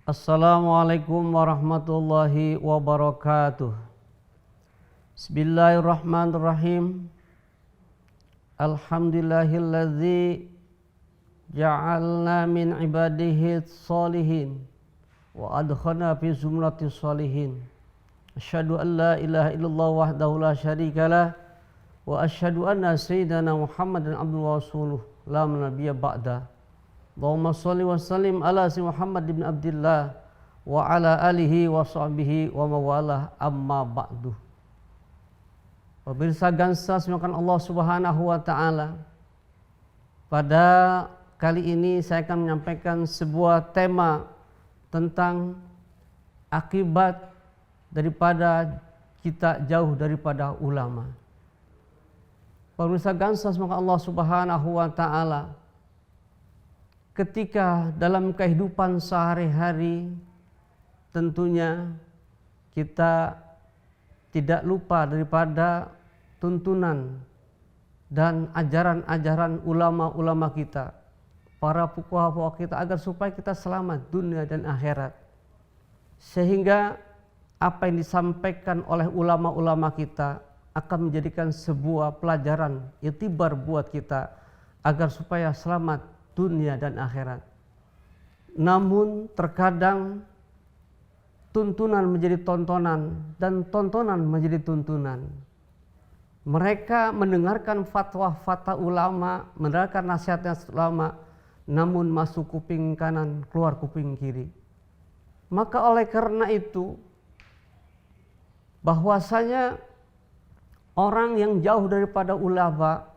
Assalamualaikum warahmatullahi wabarakatuh. Bismillahirrahmanirrahim. Alhamdulillahilladzi ja'alna min ibadihi sholihin wa adkhana fi zumrati sholihin. Asyhadu an la ilaha illallah wahdahu la syarikalah wa asyhadu anna sayyidana Muhammadan abduhu wa rasuluh la nabiyya ba'da. Allahumma sholli wa sallim ala sayyidina Muhammad ibn Abdillah wa ala alihi wa sahbihi wa mawalah amma ba'du. Pemirsa Gansa semoga Allah Subhanahu wa taala. Pada kali ini saya akan menyampaikan sebuah tema tentang akibat daripada kita jauh daripada ulama. Pemirsa Gansa semoga Allah Subhanahu wa taala, ketika dalam kehidupan sehari-hari tentunya kita tidak lupa daripada tuntunan dan ajaran-ajaran ulama-ulama kita, para fuqaha kita, agar supaya kita selamat dunia dan akhirat. Sehingga apa yang disampaikan oleh ulama-ulama kita akan menjadikan sebuah pelajaran iktibar buat kita agar supaya selamat dunia dan akhirat. Namun terkadang tuntunan menjadi tontonan dan tontonan menjadi tuntunan. Mereka mendengarkan fatwa-fatwa ulama, mendengarkan nasihat-nasihat ulama, namun masuk kuping kanan, keluar kuping kiri. Maka oleh karena itu, bahwasanya orang yang jauh daripada ulama,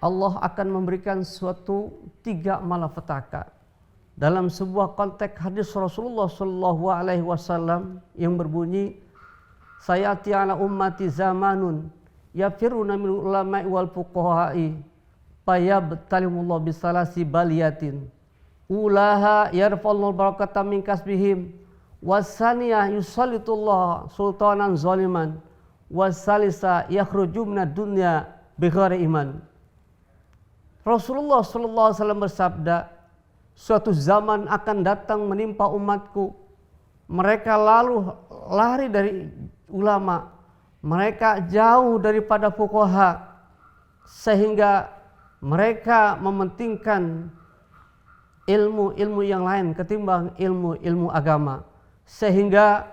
Allah akan memberikan suatu 3 malapetaka. Dalam sebuah konteks hadis Rasulullah Shallallahu Alaihi Wasallam yang berbunyi, sayati ala ummati zamanun yafiruna min ulama'i wal fuqaha'i fayabtalimullah bisalasi baliyatin ulaha yarfa'ullahu barakata min kasbihim wasaniyah yusallitullah sultanan zaliman wasalisa yakhruju minad dunya bighairi iman. Rasulullah SAW bersabda, suatu zaman akan datang menimpa umatku, mereka lalu lari dari ulama, mereka jauh daripada fuqaha, sehingga mereka mementingkan ilmu-ilmu yang lain ketimbang ilmu-ilmu agama. Sehingga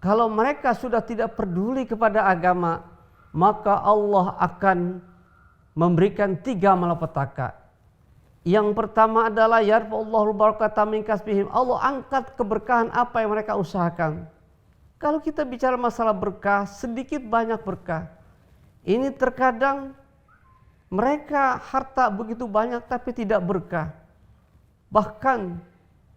kalau mereka sudah tidak peduli kepada agama, maka Allah akan memberikan 3 malapetaka. Yang pertama adalah yarfa'ullahu barakata min kasbihim. Allah angkat keberkahan apa yang mereka usahakan. Kalau kita bicara masalah berkah, sedikit banyak berkah. Ini terkadang mereka harta begitu banyak tapi tidak berkah. Bahkan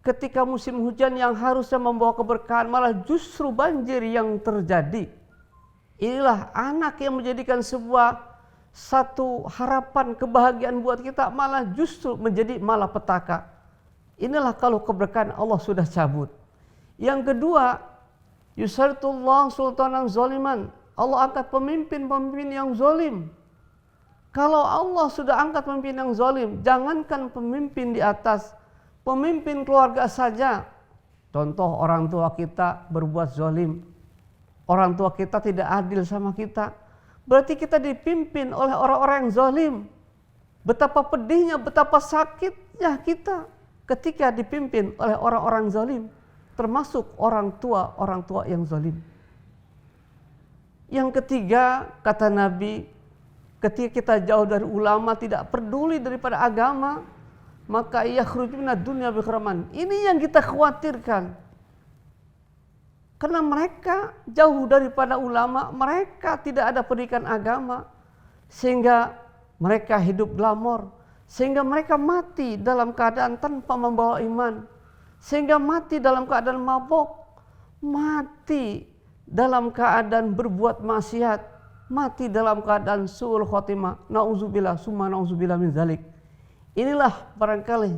ketika musim hujan yang harusnya membawa keberkahan, malah justru banjir yang terjadi. Inilah anak yang menjadikan sebuah satu harapan kebahagiaan buat kita, malah justru menjadi malapetaka. Inilah kalau keberkahan Allah sudah cabut. Yang kedua, yusartullah sultanan zaliman. Allah angkat pemimpin-pemimpin yang zalim. Kalau Allah sudah angkat pemimpin yang zalim, jangankan pemimpin di atas, pemimpin keluarga saja. Contoh, orang tua kita berbuat zalim, orang tua kita tidak adil sama kita, berarti kita dipimpin oleh orang-orang yang zalim. Betapa pedihnya, betapa sakitnya kita ketika dipimpin oleh orang-orang zalim, termasuk orang tua yang zalim. Yang ketiga, kata Nabi, ketika kita jauh dari ulama, tidak peduli daripada agama, maka yakhruju minad dunya bigharaman. Ini yang kita khawatirkan. Karena mereka jauh daripada ulama, mereka tidak ada pendidikan agama, sehingga mereka hidup glamor, sehingga mereka mati dalam keadaan tanpa membawa iman, sehingga mati dalam keadaan mabok, mati dalam keadaan berbuat maksiat, mati dalam keadaan su'ul khotimah. Nauzubillah summa nauzubillah min dzalik. Inilah barangkali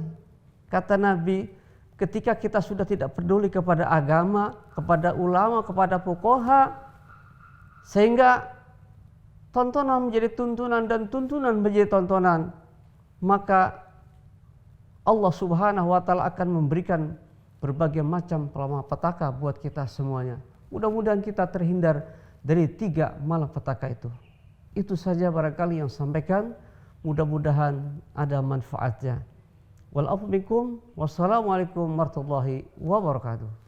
kata Nabi, ketika kita sudah tidak peduli kepada agama, kepada ulama, kepada fuqaha, sehingga tontonan menjadi tuntunan dan tuntunan menjadi tontonan, maka Allah Subhanahu wa taala akan memberikan berbagai macam malapetaka buat kita semuanya. Mudah-mudahan kita terhindar dari 3 malapetaka itu. Itu saja barangkali yang sampaikan. Mudah-mudahan ada manfaatnya. Wal afu minkum. Wassalamualaikum warahmatullahi wabarakatuh.